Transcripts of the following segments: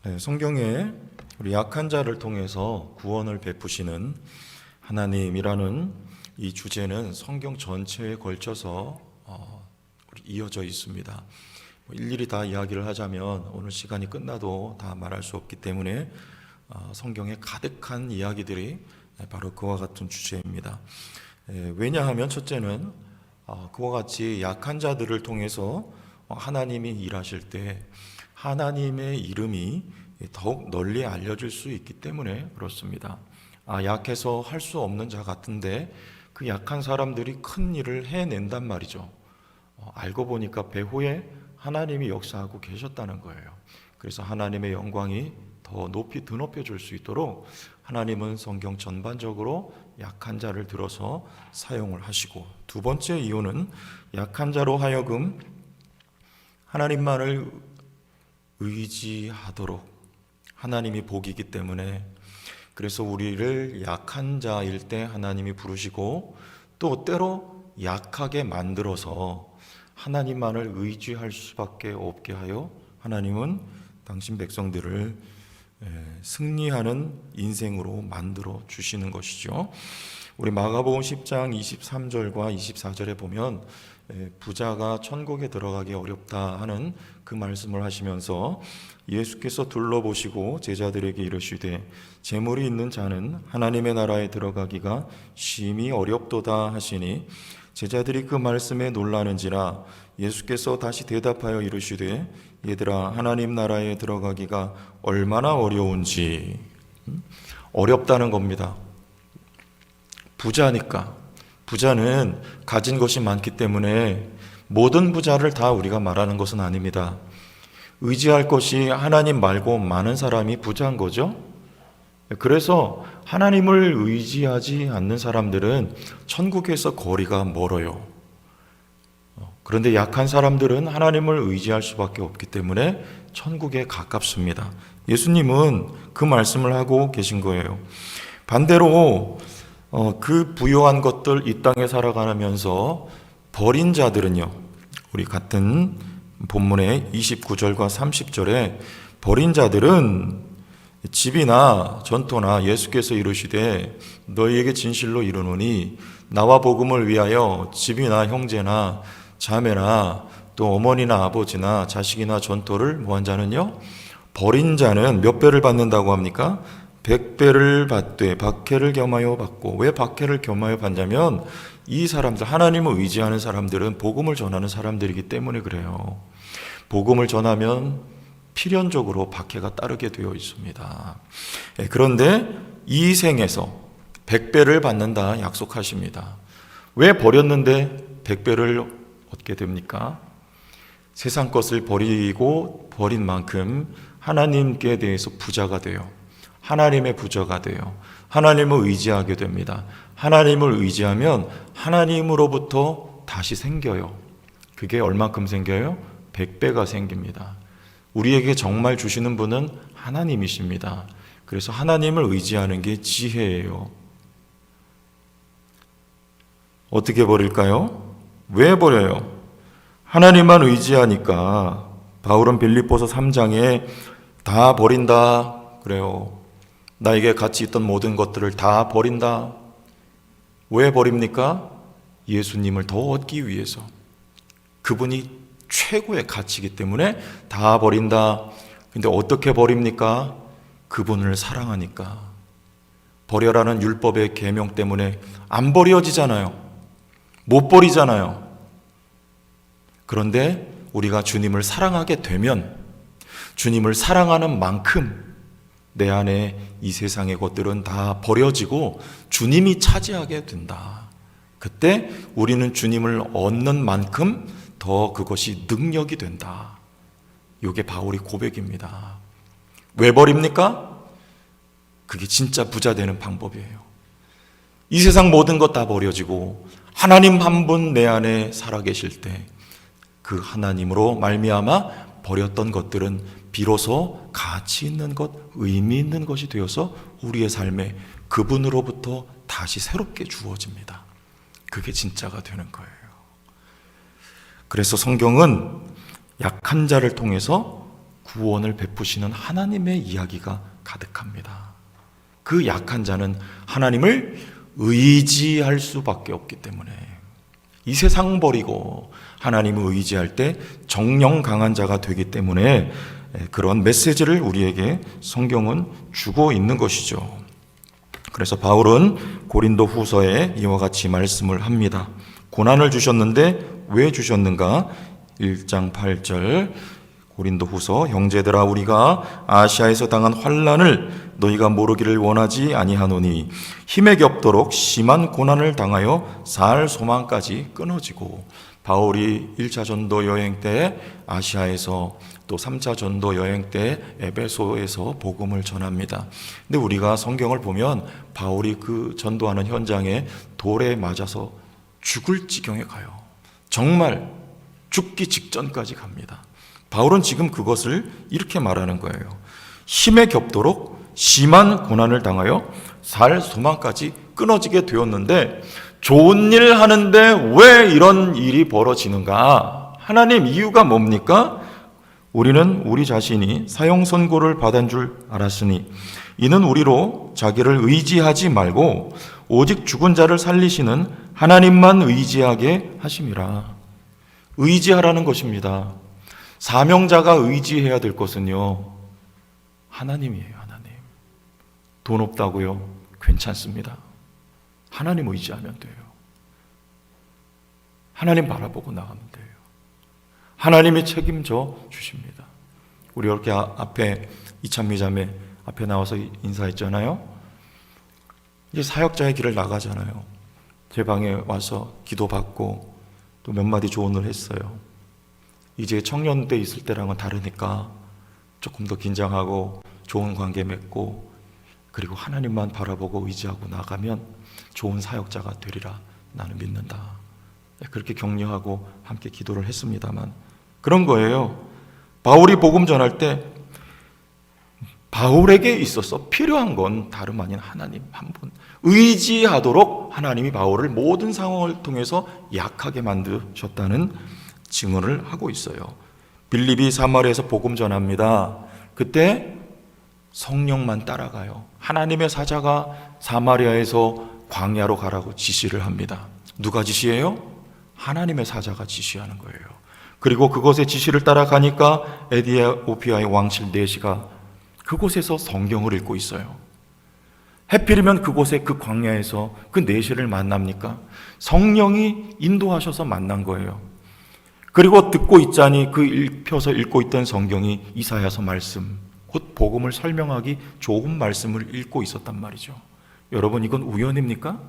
네, 성경에 우리 약한 자를 통해서 구원을 베푸시는 하나님이라는 이 주제는 성경 전체에 걸쳐서 이어져 있습니다. 일일이 다 이야기를 하자면 오늘 시간이 끝나도 다 말할 수 없기 때문에 성경에 가득한 이야기들이 바로 그와 같은 주제입니다. 왜냐하면 첫째는 그와 같이 약한 자들을 통해서 하나님이 일하실 때 하나님의 이름이 더욱 널리 알려질 수 있기 때문에 그렇습니다. 약해서 할 수 없는 자 같은데 그 약한 사람들이 큰 일을 해낸단 말이죠. 알고 보니까 배후에 하나님이 역사하고 계셨다는 거예요. 그래서 하나님의 영광이 더 높이 드높여 줄 수 있도록 하나님은 성경 전반적으로 약한 자를 들어서 사용을 하시고, 두 번째 이유는 약한 자로 하여금 하나님만을 의지하도록 하나님이 복이기 때문에, 그래서 우리를 약한 자일 때 하나님이 부르시고 또 때로 약하게 만들어서 하나님만을 의지할 수밖에 없게 하여 하나님은 당신 백성들을 승리하는 인생으로 만들어 주시는 것이죠. 우리 마가복음 10장 23절과 24절에 보면 부자가 천국에 들어가기 어렵다 하는 그 말씀을 하시면서 예수께서 둘러보시고 제자들에게 이르시되 재물이 있는 자는 하나님의 나라에 들어가기가 심히 어렵도다 하시니, 제자들이 그 말씀에 놀라는지라 예수께서 다시 대답하여 이르시되 얘들아, 하나님 나라에 들어가기가 얼마나 어려운지. 어렵다는 겁니다. 부자니까. 부자는 가진 것이 많기 때문에 모든 부자를 다 우리가 말하는 것은 아닙니다. 의지할 것이 하나님 말고 많은 사람이 부자인 거죠. 그래서 하나님을 의지하지 않는 사람들은 천국에서 거리가 멀어요. 그런데 약한 사람들은 하나님을 의지할 수밖에 없기 때문에 천국에 가깝습니다. 예수님은 그 말씀을 하고 계신 거예요. 반대로 그 부요한 것들 이 땅에 살아가면서 버린 자들은요, 우리 같은 본문의 29절과 30절에 버린 자들은 집이나 전토나 예수께서 이르시되 너희에게 진실로 이르노니 나와 복음을 위하여 집이나 형제나 자매나 또 어머니나 아버지나 자식이나 전토를 뭐한 자는요, 버린 자는 몇 배를 받는다고 합니까? 100배를 받되 박해를 겸하여 받고. 왜 박해를 겸하여 받냐면 이 사람들, 하나님을 의지하는 사람들은 복음을 전하는 사람들이기 때문에 그래요. 복음을 전하면 필연적으로 박해가 따르게 되어 있습니다. 그런데 이 생에서 100배를 받는다 약속하십니다. 왜 버렸는데 100배를 얻게 됩니까? 세상 것을 버리고 버린 만큼 하나님께 대해서 부자가 돼요. 하나님의 부자가 돼요. 하나님을 의지하게 됩니다. 하나님을 의지하면 하나님으로부터 다시 생겨요. 그게 얼만큼 생겨요? 100배가 생깁니다. 우리에게 정말 주시는 분은 하나님이십니다. 그래서 하나님을 의지하는 게 지혜예요. 어떻게 버릴까요? 왜 버려요? 하나님만 의지하니까. 바울은 빌립보서 3장에 다 버린다 그래요. 나에게 가치 있던 모든 것들을 다 버린다. 왜 버립니까? 예수님을 더 얻기 위해서. 그분이 최고의 가치이기 때문에 다 버린다. 근데 어떻게 버립니까? 그분을 사랑하니까. 버려라는 율법의 계명 때문에 안 버려지잖아요. 못 버리잖아요. 그런데 우리가 주님을 사랑하게 되면, 주님을 사랑하는 만큼 내 안에 이 세상의 것들은 다 버려지고 주님이 차지하게 된다. 그때 우리는 주님을 얻는 만큼 더 그것이 능력이 된다. 이게 바울의 고백입니다. 왜 버립니까? 그게 진짜 부자 되는 방법이에요. 이 세상 모든 것 다 버려지고 하나님 한 분 내 안에 살아계실 때 그 하나님으로 말미암아 버렸던 것들은 비로소 가치 있는 것, 의미 있는 것이 되어서 우리의 삶에 그분으로부터 다시 새롭게 주어집니다. 그게 진짜가 되는 거예요. 그래서 성경은 약한 자를 통해서 구원을 베푸시는 하나님의 이야기가 가득합니다. 그 약한 자는 하나님을 의지할 수밖에 없기 때문에 이 세상 버리고 하나님을 의지할 때 정령 강한 자가 되기 때문에 그런 메시지를 우리에게 성경은 주고 있는 것이죠. 그래서 바울은 고린도 후서에 이와 같이 말씀을 합니다. 고난을 주셨는데 왜 주셨는가? 1장 8절 고린도 후서 형제들아 우리가 아시아에서 당한 환난을 너희가 모르기를 원하지 아니하노니 힘에 겹도록 심한 고난을 당하여 살 소망까지 끊어지고 바울이 1차 전도 여행 때 아시아에서 또 3차 전도 여행 때 에베소에서 복음을 전합니다. 근데 우리가 성경을 보면 바울이 그 전도하는 현장에 돌에 맞아서 죽을 지경에 가요. 정말 죽기 직전까지 갑니다. 바울은 지금 그것을 이렇게 말하는 거예요. 힘에 겹도록 심한 고난을 당하여 살 소망까지 끊어지게 되었는데 좋은 일 하는데 왜 이런 일이 벌어지는가? 하나님 이유가 뭡니까? 우리는 우리 자신이 사형 선고를 받은 줄 알았으니 이는 우리로 자기를 의지하지 말고 오직 죽은 자를 살리시는 하나님만 의지하게 하심이라. 의지하라는 것입니다. 사명자가 의지해야 될 것은요, 하나님이에요. 하나님. 돈 없다고요? 괜찮습니다. 하나님 의지하면 돼요. 하나님 바라보고 나가면 돼요. 하나님이 책임져 주십니다. 우리 이렇게 앞에 이찬미 자매 앞에 나와서 인사했잖아요. 이제 사역자의 길을 나가잖아요. 제 방에 와서 기도받고 또 몇 마디 조언을 했어요. 이제 청년 때 있을 때랑은 다르니까 조금 더 긴장하고 좋은 관계 맺고 그리고 하나님만 바라보고 의지하고 나가면 좋은 사역자가 되리라 나는 믿는다. 그렇게 격려하고 함께 기도를 했습니다만 그런 거예요. 바울이 복음 전할 때 바울에게 있어서 필요한 건 다름 아닌 하나님 한 분 의지하도록 하나님이 바울을 모든 상황을 통해서 약하게 만드셨다는 증언을 하고 있어요. 빌립이 사마리아에서 복음 전합니다. 그때 성령만 따라가요. 하나님의 사자가 사마리아에서 광야로 가라고 지시를 합니다. 누가 지시해요? 하나님의 사자가 지시하는 거예요. 그리고 그곳의 지시를 따라가니까 에티오피아의 왕실 네시가 그곳에서 성경을 읽고 있어요. 해필이면 그곳에 그 광야에서 그 네시를 만납니까? 성령이 인도하셔서 만난 거예요. 그리고 듣고 있자니 그 펴서 읽고 있던 성경이 이사야서 말씀, 곧 복음을 설명하기 좋은 말씀을 읽고 있었단 말이죠. 여러분 이건 우연입니까?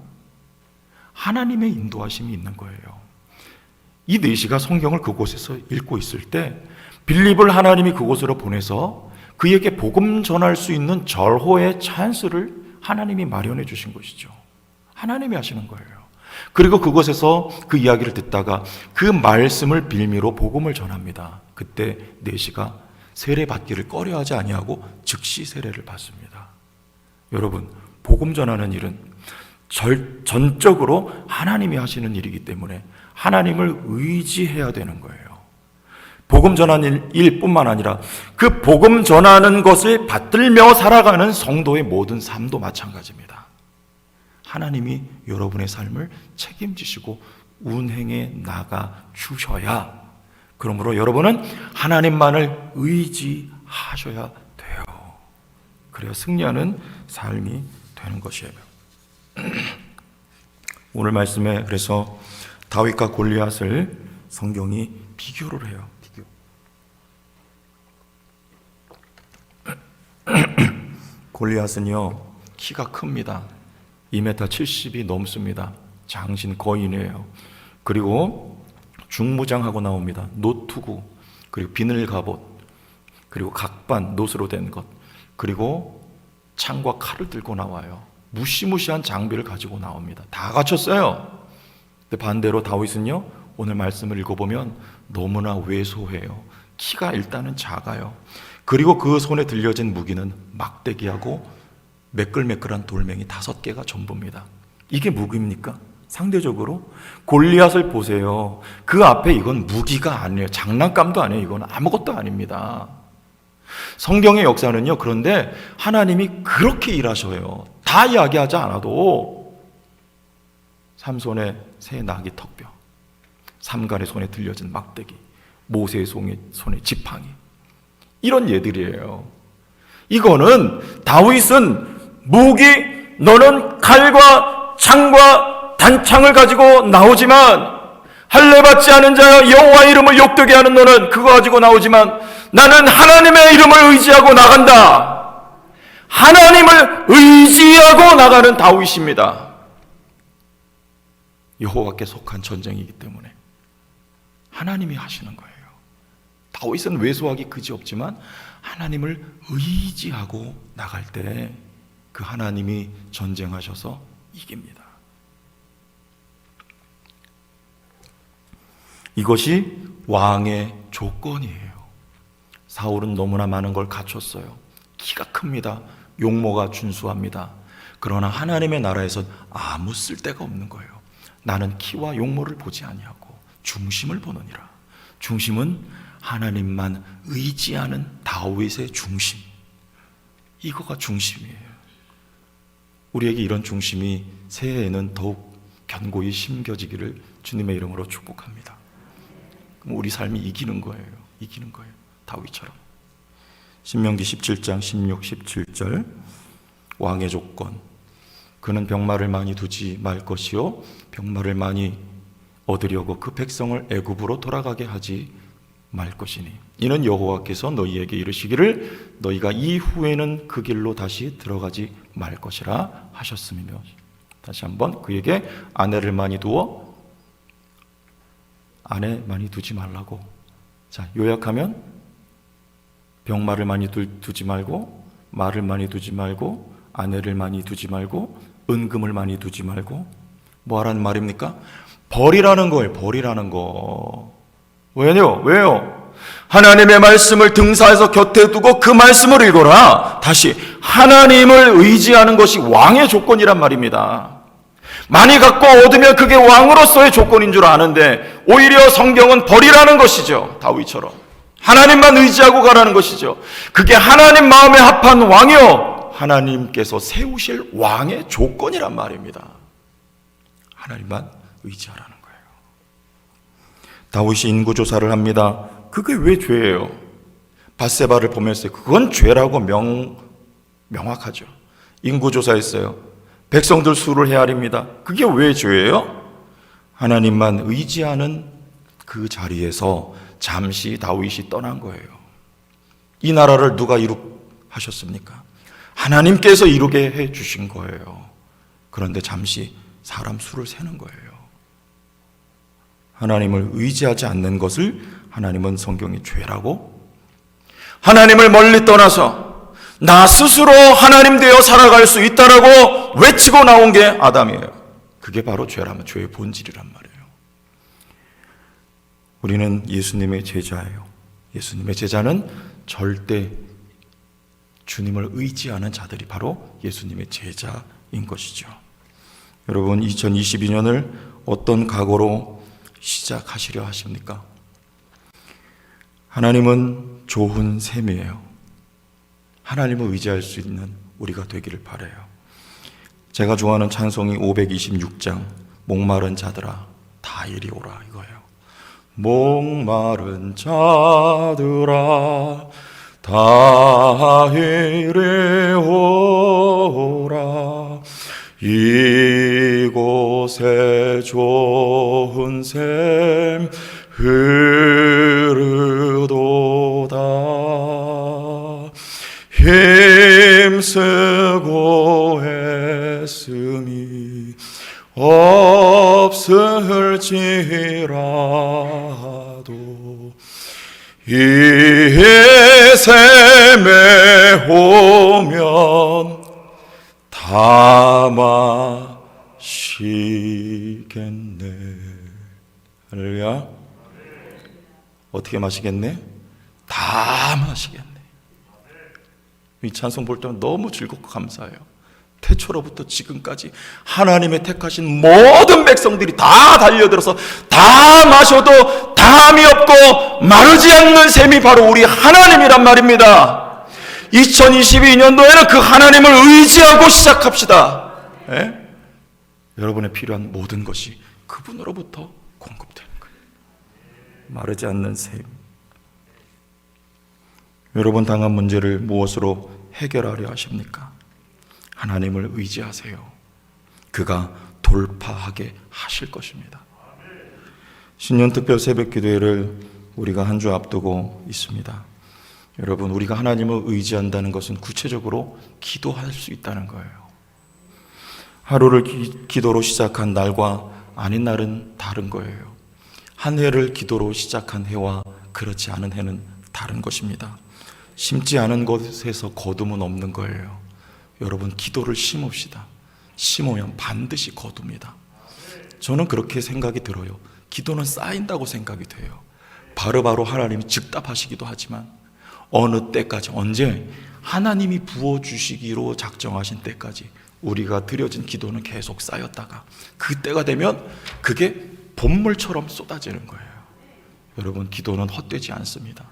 하나님의 인도하심이 있는 거예요. 이 네시가 성경을 그곳에서 읽고 있을 때 빌립을 하나님이 그곳으로 보내서 그에게 복음 전할 수 있는 절호의 찬스를 하나님이 마련해 주신 것이죠. 하나님이 하시는 거예요. 그리고 그곳에서 그 이야기를 듣다가 그 말씀을 빌미로 복음을 전합니다. 그때 네시가 세례 받기를 꺼려하지 아니하고 즉시 세례를 받습니다. 여러분, 복음 전하는 일은 전적으로 하나님이 하시는 일이기 때문에 하나님을 의지해야 되는 거예요. 복음 전하는 일뿐만 아니라 그 복음 전하는 것을 받들며 살아가는 성도의 모든 삶도 마찬가지입니다. 하나님이 여러분의 삶을 책임지시고 운행해 나가 주셔야, 그러므로 여러분은 하나님만을 의지하셔야 돼요. 그래야 승리하는 삶이 되는 것이에요. 오늘 말씀에 그래서 다윗과 골리앗을 성경이 비교를 해요. 골리앗은요 키가 큽니다. 2m 70이 넘습니다. 장신 거인이에요. 그리고 중무장하고 나옵니다. 노투구, 그리고 비늘 갑옷, 그리고 각반 노스로 된 것, 그리고 창과 칼을 들고 나와요. 무시무시한 장비를 가지고 나옵니다. 다 갖췄어요. 근데 반대로 다윗은요 오늘 말씀을 읽어보면 너무나 왜소해요. 키가 일단은 작아요. 그리고 그 손에 들려진 무기는 막대기하고 매끌매끌한 돌멩이 5개가 전부입니다. 이게 무기입니까? 상대적으로 골리앗을 보세요. 그 앞에 이건 무기가 아니에요. 장난감도 아니에요. 이건 아무것도 아닙니다. 성경의 역사는요, 그런데 하나님이 그렇게 일하셔요. 다 이야기하지 않아도 삼손의 새 나귀 턱뼈, 삼갈의 손에 들려진 막대기, 모세의 손에 지팡이, 이런 예들이에요. 이거는 다윗은 무기, 너는 칼과 창과 단창을 가지고 나오지만, 할례받지 않은 자여 여호와 이름을 욕되게 하는 너는 그거 가지고 나오지만 나는 하나님의 이름을 의지하고 나간다. 하나님을 의지하고 나가는 다윗입니다. 여호와께 속한 전쟁이기 때문에 하나님이 하시는 거예요. 다윗은 외소하기 그지없지만 하나님을 의지하고 나갈 때 그 하나님이 전쟁하셔서 이깁니다. 이것이 왕의 조건이에요. 사울은 너무나 많은 걸 갖췄어요. 키가 큽니다. 용모가 준수합니다. 그러나 하나님의 나라에선 아무 쓸데가 없는 거예요. 나는 키와 용모를 보지 아니하고 중심을 보느니라. 중심은 하나님만 의지하는 다윗의 중심, 이거가 중심이에요. 우리에게 이런 중심이 새해에는 더욱 견고히 심겨지기를 주님의 이름으로 축복합니다. 그럼 우리 삶이 이기는 거예요. 이기는 거예요. 다윗처럼. 신명기 17장 16, 17절 왕의 조건. 그는 병마를 많이 두지 말 것이요 병마를 많이 얻으려고 그 백성을 애굽으로 돌아가게 하지 말 것이니 이는 여호와께서 너희에게 이르시기를 너희가 이후에는 그 길로 다시 들어가지 말 것이라 하셨음이며. 다시 한번 그에게 아내를 많이 두어 아내 많이 두지 말라고. 자, 요약하면 병마를 많이 두지 말고, 말을 많이 두지 말고, 아내를 많이 두지 말고, 은금을 많이 두지 말고, 뭐 하라는 말입니까? 버리라는 거예요. 버리라는 거. 왜요? 하나님의 말씀을 등사해서 곁에 두고 그 말씀을 읽어라. 다시 하나님을 의지하는 것이 왕의 조건이란 말입니다. 많이 갖고 얻으면 그게 왕으로서의 조건인 줄 아는데 오히려 성경은 버리라는 것이죠. 다윗처럼 하나님만 의지하고 가라는 것이죠. 그게 하나님 마음에 합한 왕이요 하나님께서 세우실 왕의 조건이란 말입니다. 하나님만 의지하라는 거예요. 다윗이 인구조사를 합니다. 그게 왜 죄예요? 밧세바를 보면서 그건 죄라고 명확하죠. 인구조사했어요. 백성들 수를 헤아립니다. 그게 왜 죄예요? 하나님만 의지하는 그 자리에서 잠시 다윗이 떠난 거예요. 이 나라를 누가 이룩하셨습니까? 하나님께서 이루게 해 주신 거예요. 그런데 잠시 사람 수를 세는 거예요. 하나님을 의지하지 않는 것을 하나님은 성경이 죄라고, 하나님을 멀리 떠나서 나 스스로 하나님 되어 살아갈 수 있다라고 외치고 나온 게 아담이에요. 그게 바로 죄라면 죄의 본질이란 말이에요. 우리는 예수님의 제자예요. 예수님의 제자는 절대 주님을 의지하는 자들이 바로 예수님의 제자인 것이죠. 여러분, 2022년을 어떤 각오로 시작하시려 하십니까? 하나님은 좋은 셈이에요. 하나님을 의지할 수 있는 우리가 되기를 바라요. 제가 좋아하는 찬송이 526장 목마른 자들아 다 이리 오라 이거예요. 목마른 자들아 다 이리 오라 이곳에 좋은 샘 흐르도다 힘쓰고 애씀이 없을지라도 이 샘에 오면 다 마시겠네. 할렐루야. 어떻게 마시겠네? 다 마시겠네. 이 찬송 볼 때는 너무 즐겁고 감사해요. 태초로부터 지금까지 하나님의 택하신 모든 백성들이 다 달려들어서 다 마셔도 담이 없고 마르지 않는 샘이 바로 우리 하나님이란 말입니다. 2022년도에는 그 하나님을 의지하고 시작합시다. 예? 여러분의 필요한 모든 것이 그분으로부터 공급되는 거예요. 마르지 않는 샘. 여러분 당한 문제를 무엇으로 해결하려 하십니까? 하나님을 의지하세요. 그가 돌파하게 하실 것입니다. 신년 특별 새벽 기도회를 우리가 한 주 앞두고 있습니다. 여러분, 우리가 하나님을 의지한다는 것은 구체적으로 기도할 수 있다는 거예요. 하루를 기도로 시작한 날과 아닌 날은 다른 거예요. 한 해를 기도로 시작한 해와 그렇지 않은 해는 다른 것입니다. 심지 않은 곳에서 거둠은 없는 거예요. 여러분, 기도를 심읍시다. 심으면 반드시 거둡니다. 저는 그렇게 생각이 들어요. 기도는 쌓인다고 생각이 돼요. 바로바로 하나님이 즉답하시기도 하지만 어느 때까지, 언제 하나님이 부어주시기로 작정하신 때까지 우리가 드려진 기도는 계속 쌓였다가 그 때가 되면 그게 본물처럼 쏟아지는 거예요. 여러분, 기도는 헛되지 않습니다.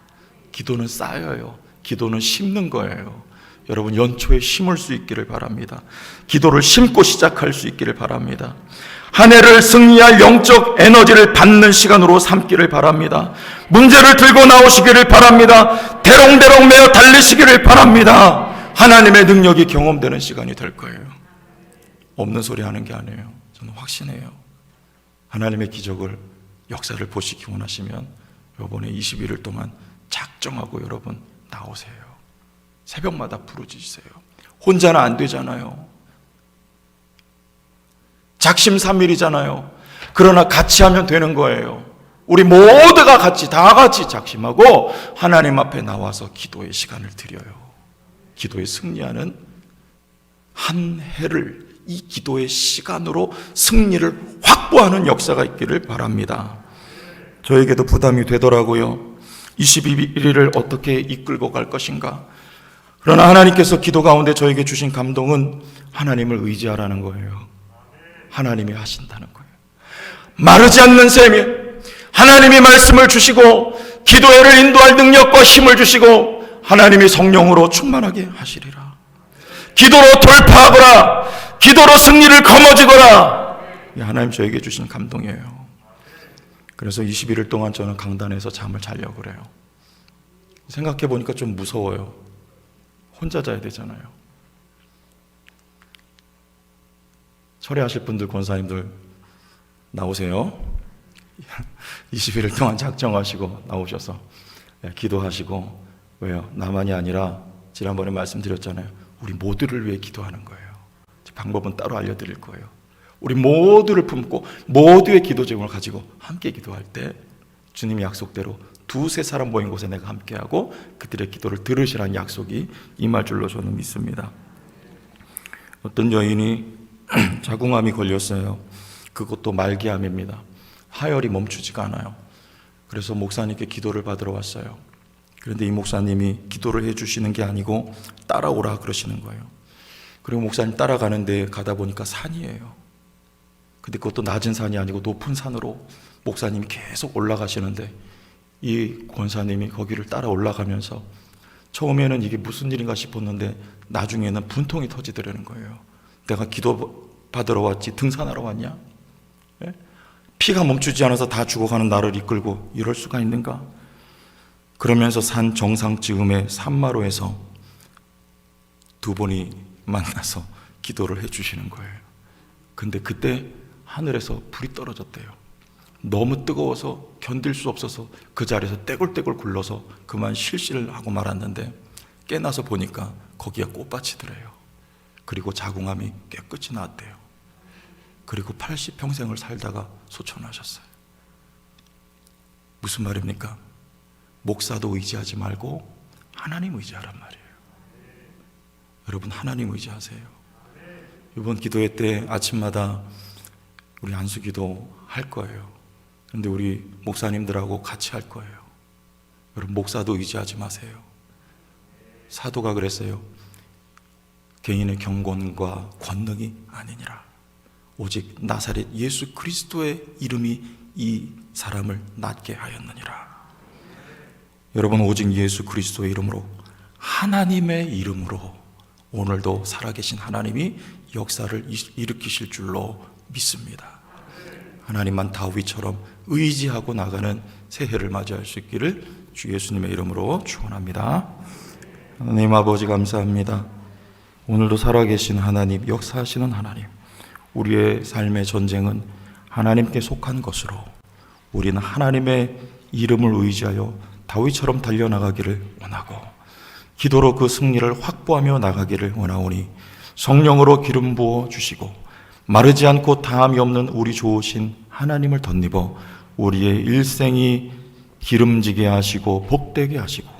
기도는 쌓여요. 기도는 심는 거예요. 여러분, 연초에 심을 수 있기를 바랍니다. 기도를 심고 시작할 수 있기를 바랍니다. 한 해를 승리할 영적 에너지를 받는 시간으로 삼기를 바랍니다. 문제를 들고 나오시기를 바랍니다. 대롱대롱 매어 달리시기를 바랍니다. 하나님의 능력이 경험되는 시간이 될 거예요. 없는 소리 하는 게 아니에요. 저는 확신해요. 하나님의 기적을, 역사를 보시기 원하시면 이번에 21일 동안 작정하고 여러분 나오세요. 새벽마다 부르짖으세요. 혼자는 안 되잖아요. 작심삼일이잖아요. 그러나 같이 하면 되는 거예요. 우리 모두가 같이, 다 같이 작심하고 하나님 앞에 나와서 기도의 시간을 드려요. 기도에 승리하는 한 해를 이 기도의 시간으로 승리를 확보하는 역사가 있기를 바랍니다. 저에게도 부담이 되더라고요. 22일을 어떻게 이끌고 갈 것인가. 그러나 하나님께서 기도 가운데 저에게 주신 감동은 하나님을 의지하라는 거예요. 하나님이 하신다는 거예요. 마르지 않는 샘이 하나님이 말씀을 주시고 기도회를 인도할 능력과 힘을 주시고 하나님이 성령으로 충만하게 하시리라. 기도로 돌파하거라. 기도로 승리를 거머쥐거라. 하나님 저에게 주신 감동이에요. 그래서 21일 동안 저는 강단에서 잠을 자려고 그래요. 생각해 보니까 좀 무서워요. 혼자 자야 되잖아요. 철회하실 분들, 권사님들 나오세요. 21일 동안 작정하시고 나오셔서 기도하시고, 왜요? 나만이 아니라 지난번에 말씀드렸잖아요. 우리 모두를 위해 기도하는 거예요. 방법은 따로 알려드릴 거예요. 우리 모두를 품고 모두의 기도 제목을 가지고 함께 기도할 때 주님의 약속대로 두세 사람 모인 곳에 내가 함께하고 그들의 기도를 들으시라는 약속이 임할 줄로 저는 믿습니다. 어떤 여인이 자궁암이 걸렸어요. 그것도 말기암입니다. 하혈이 멈추지가 않아요. 그래서 목사님께 기도를 받으러 왔어요. 그런데 이 목사님이 기도를 해주시는 게 아니고 따라오라 그러시는 거예요. 그리고 목사님 따라가는데 가다 보니까 산이에요. 근데 그것도 낮은 산이 아니고 높은 산으로 목사님이 계속 올라가시는데 이 권사님이 거기를 따라 올라가면서 처음에는 이게 무슨 일인가 싶었는데 나중에는 분통이 터지더라는 거예요. 내가 기도 받으러 왔지 등산하러 왔냐? 예? 피가 멈추지 않아서 다 죽어가는 나를 이끌고 이럴 수가 있는가? 그러면서 산 정상쯤에 산마루에서 두 분이 만나서 기도를 해주시는 거예요. 근데 그때 하늘에서 불이 떨어졌대요. 너무 뜨거워서 견딜 수 없어서 그 자리에서 떼굴떼굴 굴러서 그만 실실을 하고 말았는데 깨나서 보니까 거기가 꽃밭이더래요. 그리고 자궁암이 깨끗이 나았대요. 그리고 80평생을 살다가 소천하셨어요. 무슨 말입니까? 목사도 의지하지 말고 하나님 의지하란 말이에요. 여러분, 하나님 의지하세요. 이번 기도회 때 아침마다 우리 안수기도 할 거예요. 그런데 우리 목사님들하고 같이 할 거예요. 여러분, 목사도 의지하지 마세요. 사도가 그랬어요. 개인의 경건과 권능이 아니니라. 오직 나사렛 예수 그리스도의 이름이 이 사람을 낫게 하였느니라. 여러분, 오직 예수 그리스도의 이름으로, 하나님의 이름으로 오늘도 살아계신 하나님이 역사를 일으키실 줄로 믿습니다. 하나님만 다윗처럼 의지하고 나가는 새해를 맞이할 수 있기를 주 예수님의 이름으로 축원합니다. 하나님 아버지, 감사합니다. 오늘도 살아계신 하나님, 역사하시는 하나님, 우리의 삶의 전쟁은 하나님께 속한 것으로 우리는 하나님의 이름을 의지하여 다윗처럼 달려나가기를 원하고, 기도로 그 승리를 확보하며 나가기를 원하오니 성령으로 기름 부어 주시고 마르지 않고 다함이 없는 우리 좋으신 하나님을 덧입어 우리의 일생이 기름지게 하시고 복되게 하시고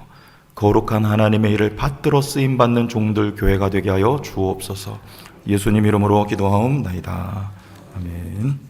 거룩한 하나님의 일을 받들어 쓰임받는 종들 교회가 되게 하여 주옵소서. 예수님 이름으로 기도하옵나이다. 아멘.